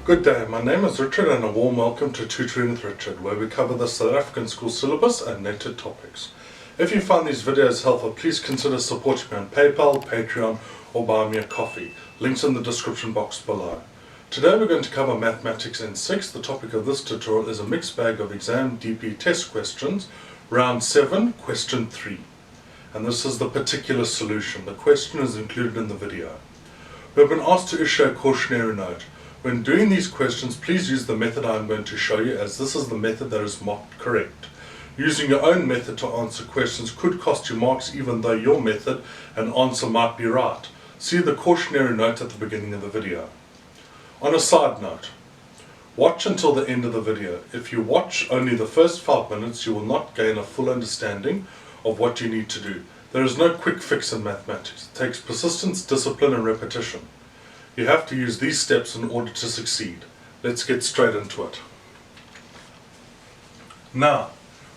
Good day, my name is Richard and a warm welcome to Tutoring with Richard, where we cover the South African school syllabus and netted topics. If you find these videos helpful, please consider supporting me on PayPal, Patreon or Buy Me a Coffee. Links in the description box below. Today we're going to cover Mathematics N6. The topic of this tutorial is a mixed bag of exam DP test questions, round 7, question 3. And this is the particular solution. The question is included in the video. We have been asked to issue a cautionary note. When doing these questions, please use the method I am going to show you, as this is the method that is marked correct. Using your own method to answer questions could cost you marks, even though your method and answer might be right. See the cautionary note at the beginning of the video. On a side note, watch until the end of the video. If you watch only the first 5 minutes, you will not gain a full understanding of what you need to do. There is no quick fix in mathematics. It takes persistence, discipline and repetition. You have to use these steps in order to succeed. Let's get straight into it. Now,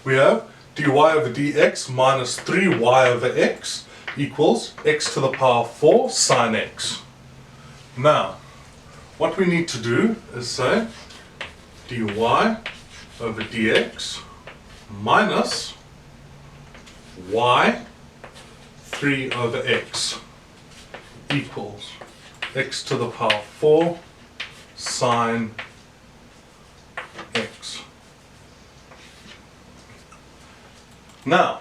we have dy over dx minus 3y over x equals x to the power 4 sine x. Now, what we need to do is say dy over dx minus y 3 over x equals x to the power 4 sine x. Now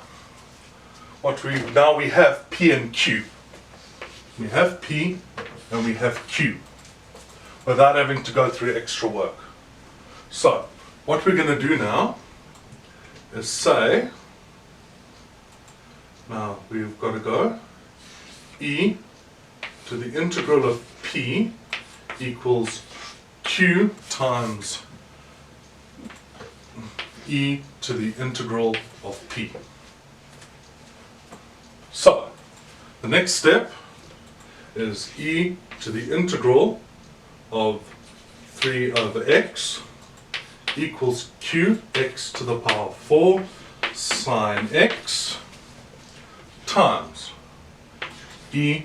we have P and Q. We have P and we have Q without having to go through extra work. So what we're going to do now is say, now we've got to go e to the integral of P equals Q times e to the integral of P. So, the next step is e to the integral of 3 over x equals q x to the power 4 sine x times e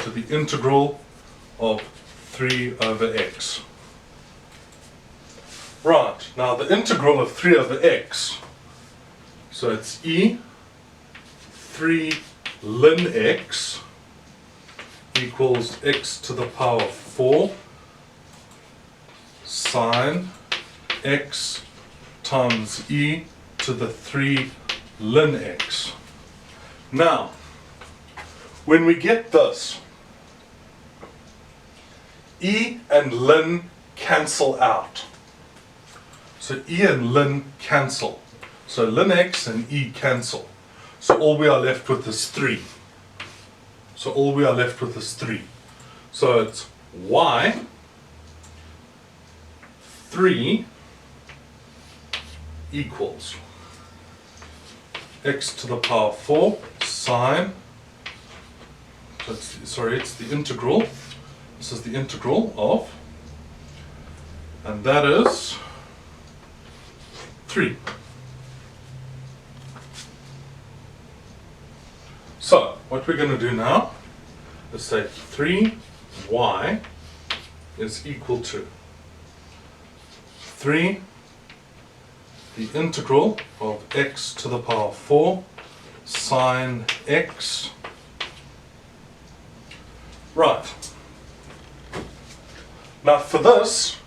to the integral of 3 over x. Right, now the integral of 3 over x, so it's e 3 ln x equals x to the power 4 sine x times e to the 3 ln x. Now, when we get this, e and ln cancel out. So e and ln cancel. So ln x and e cancel. So all we are left with is 3. So it's y 3 equals x to the power 4 sine, it's the integral. This is the integral of, and that is 3. So, what we're going to do now is say 3y is equal to 3, the integral of x to the power 4 sine x. Right. Now for this,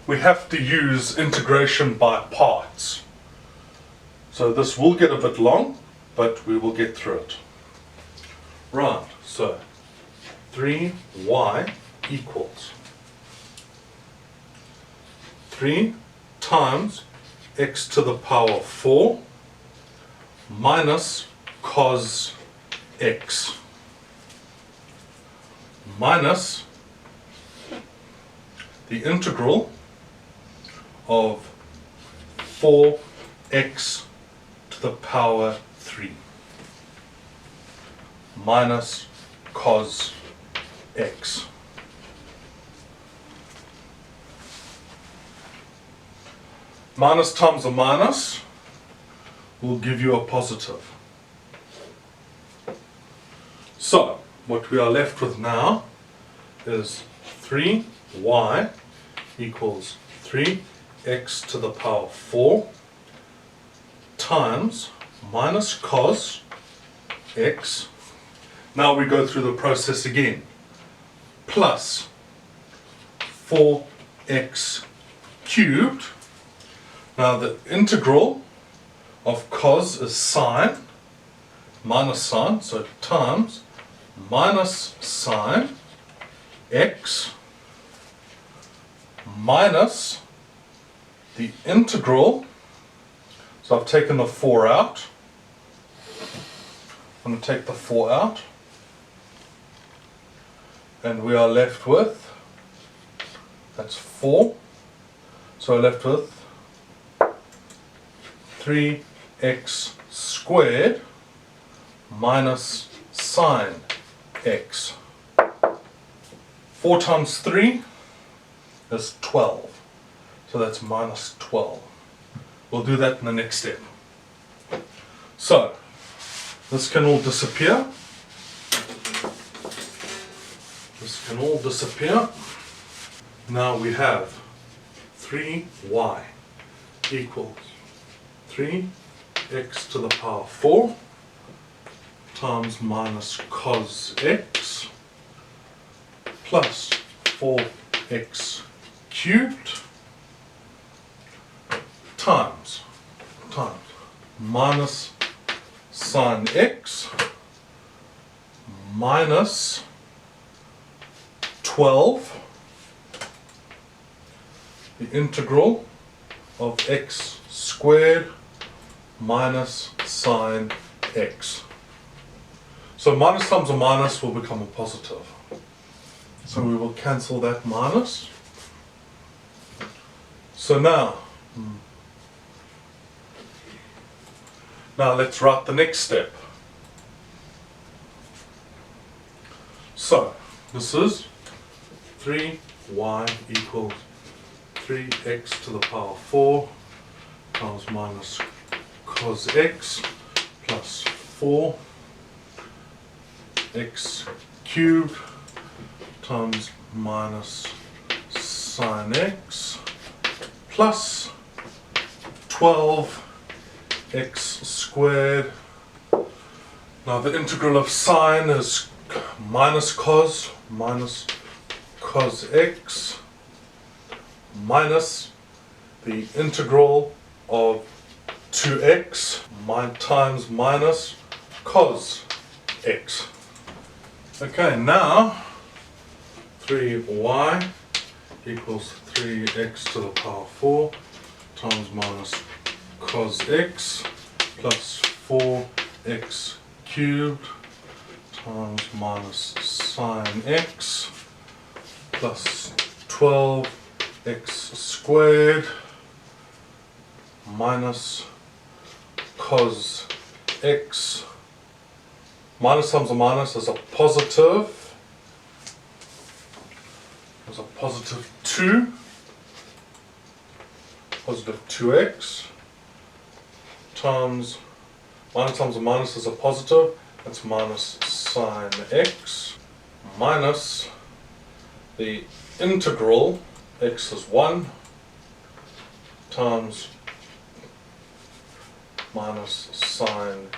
we have to use integration by parts. So this will get a bit long, but we will get through it. Right, so 3y equals 3 times x to the power 4 minus cos x minus the integral of 4x to the power 3 minus cos x. Minus times a minus will give you a positive. what we are left with now is 3y equals 3x to the power 4 times minus cos x. Now we go through the process again. Plus 4x cubed. Now the integral of cos is sine minus sine, so times minus sine x minus the integral. So I've taken the 4 out. I'm going to take the 4 out. And we are left with, that's 4. So we're left with 3x squared minus sine x. 4 times 3 is 12. So that's minus 12. We'll do that in the next step. So, this can all disappear. This can all disappear. Now we have 3y equals 3x to the power 4 times minus cos x plus 4x cubed times minus sine x minus 12, the integral of x squared minus sine x. So minus times a minus will become a positive. So we will cancel that minus. So now let's write the next step. So this is 3y equals 3x to the power 4 times minus cos x plus 4x cubed times minus sine x plus 12x squared. Now the integral of sine is minus cos x minus the integral of 2x times minus cos x. Okay, now 3y equals 3x to the power 4 times minus cos x plus 4x cubed times minus sine x plus 12x squared minus cos x. Minus times a minus is a positive. There's a positive 2. Positive 2x times minus times a minus is a positive. That's minus sine x minus the integral, x is 1, times minus sine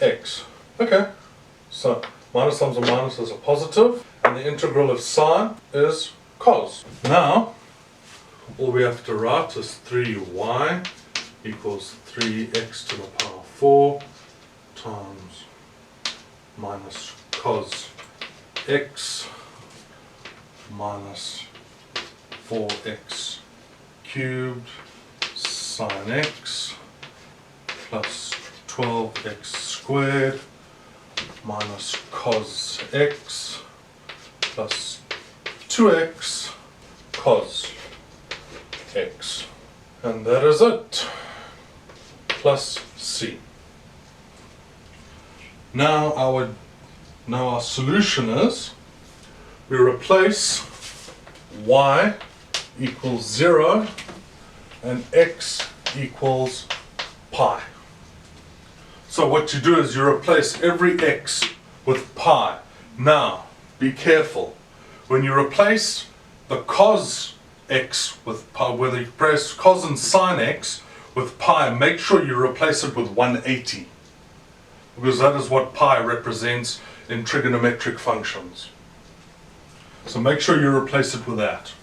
x. Okay, so minus times a minus is a positive, and the integral of sine is cos. Now, all we have to write is 3y equals 3x to the power 4 times minus cos x minus 4x cubed sine x plus 12x squared minus cos x plus 2x cos x. And that is it. Plus c. Now our solution is we replace y equals 0 and x equals pi. So what you do is you replace every x with pi. Now, be careful. When you replace the cos x with pi, whether you press cos and sine x with pi, make sure you replace it with 180, because that is what pi represents in trigonometric functions. So make sure you replace it with that.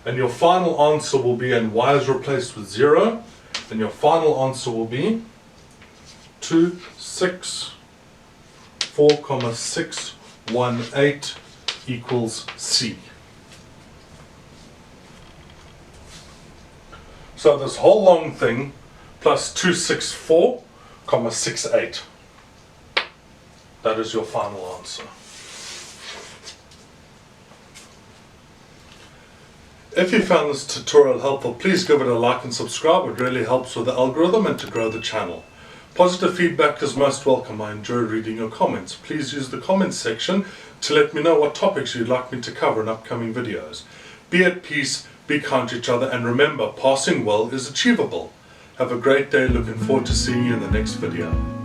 And your final answer will be, and y is replaced with 0, and your final answer will be 264,618 equals C. So this whole long thing plus 264,68. That is your final answer. If you found this tutorial helpful, please give it a like and subscribe. It really helps with the algorithm and to grow the channel. Positive feedback is most welcome. I enjoy reading your comments. Please use the comments section to let me know what topics you'd like me to cover in upcoming videos. Be at peace, be kind to each other, and remember, passing well is achievable. Have a great day. Looking forward to seeing you in the next video.